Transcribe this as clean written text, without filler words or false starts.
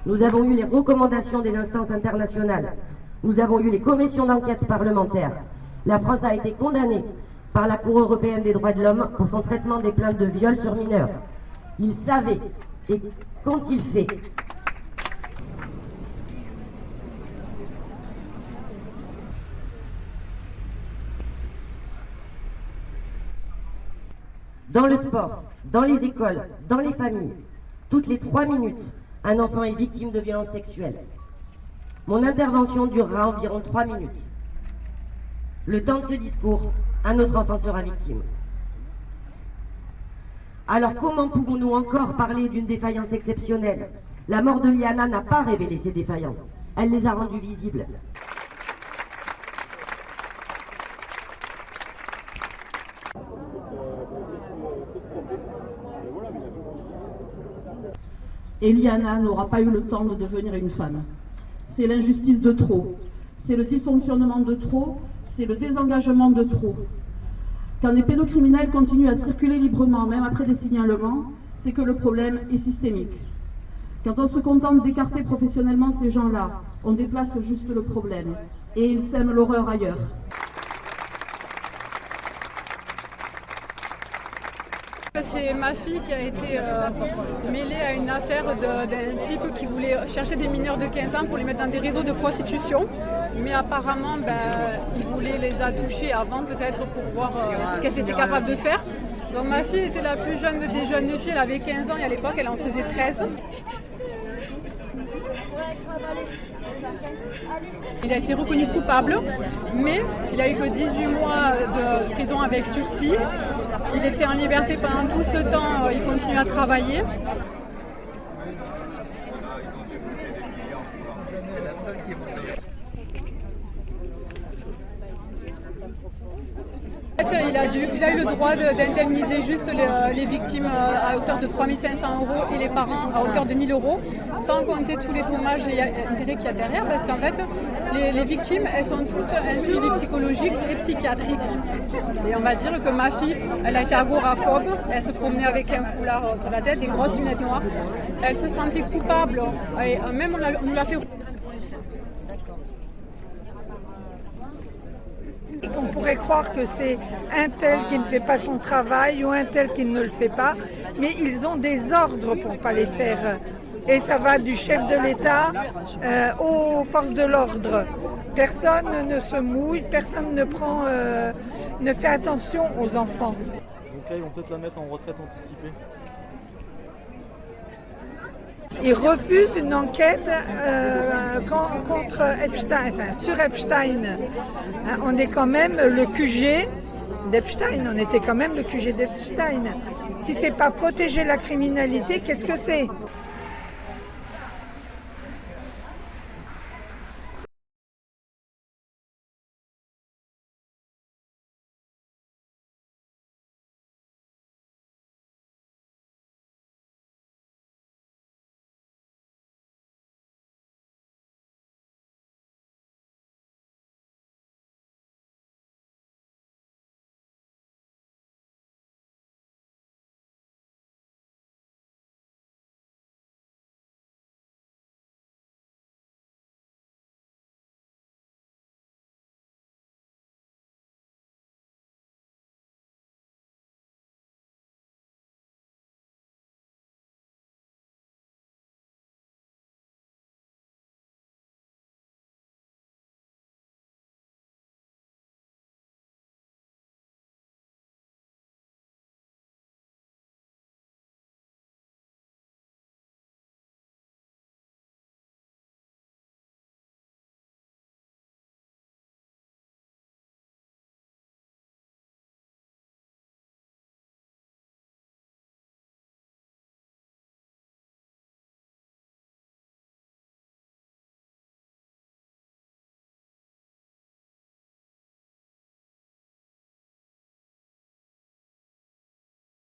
Nous avons eu les recommandations des instances internationales. Nous avons eu les commissions d'enquête parlementaires. La France a été condamnée par la Cour européenne des droits de l'homme pour son traitement des plaintes de viol sur mineurs. Il savait, et qu'ont-ils fait? Dans le sport, dans les écoles, dans les familles, toutes les 3 minutes, un enfant est victime de violences sexuelles. Mon intervention durera environ 3 minutes. Le temps de ce discours, un autre enfant sera victime. Alors comment pouvons-nous encore parler d'une défaillance exceptionnelle? La mort de Liana n'a pas révélé ces défaillances, elle les a rendues visibles. Et Liana n'aura pas eu le temps de devenir une femme. C'est l'injustice de trop, c'est le dysfonctionnement de trop, c'est le désengagement de trop. Quand des pédocriminels continuent à circuler librement, même après des signalements, c'est que le problème est systémique. Quand on se contente d'écarter professionnellement ces gens-là, on déplace juste le problème et ils sèment l'horreur ailleurs. C'est ma fille qui a été mêlée à une affaire d'un type qui voulait chercher des mineurs de 15 ans pour les mettre dans des réseaux de prostitution. Mais apparemment, il voulait les attoucher avant peut-être pour voir ce qu'elles étaient capables de faire. Donc ma fille était la plus jeune des jeunes filles, elle avait 15 ans et à l'époque elle en faisait 13. Il a été reconnu coupable, mais il a eu que 18 mois de prison avec sursis. Il était en liberté pendant tout ce temps, il continue à travailler. Il a eu le droit d'indemniser juste les victimes à hauteur de 3 500 € et les parents à hauteur de 1 000 €, sans compter tous les dommages et intérêts qu'il y a derrière, parce qu'en fait, les victimes, elles sont toutes un suivi psychologique et psychiatrique. Et on va dire que ma fille, elle a été agoraphobe, elle se promenait avec un foulard autour de la tête, des grosses lunettes noires. Elle se sentait coupable, et même on nous l'a fait. On pourrait croire que c'est un tel qui ne fait pas son travail ou un tel qui ne le fait pas, mais ils ont des ordres pour ne pas les faire. Et ça va du chef de l'État aux forces de l'ordre. Personne ne se mouille, personne ne fait attention aux enfants. Donc là, ils vont peut-être la mettre en retraite anticipée. Ils refusent une enquête contre Epstein, enfin sur Epstein. On est quand même le QG d'Epstein, on était quand même le QG d'Epstein. Si c'est pas protéger la criminalité, qu'est-ce que c'est ?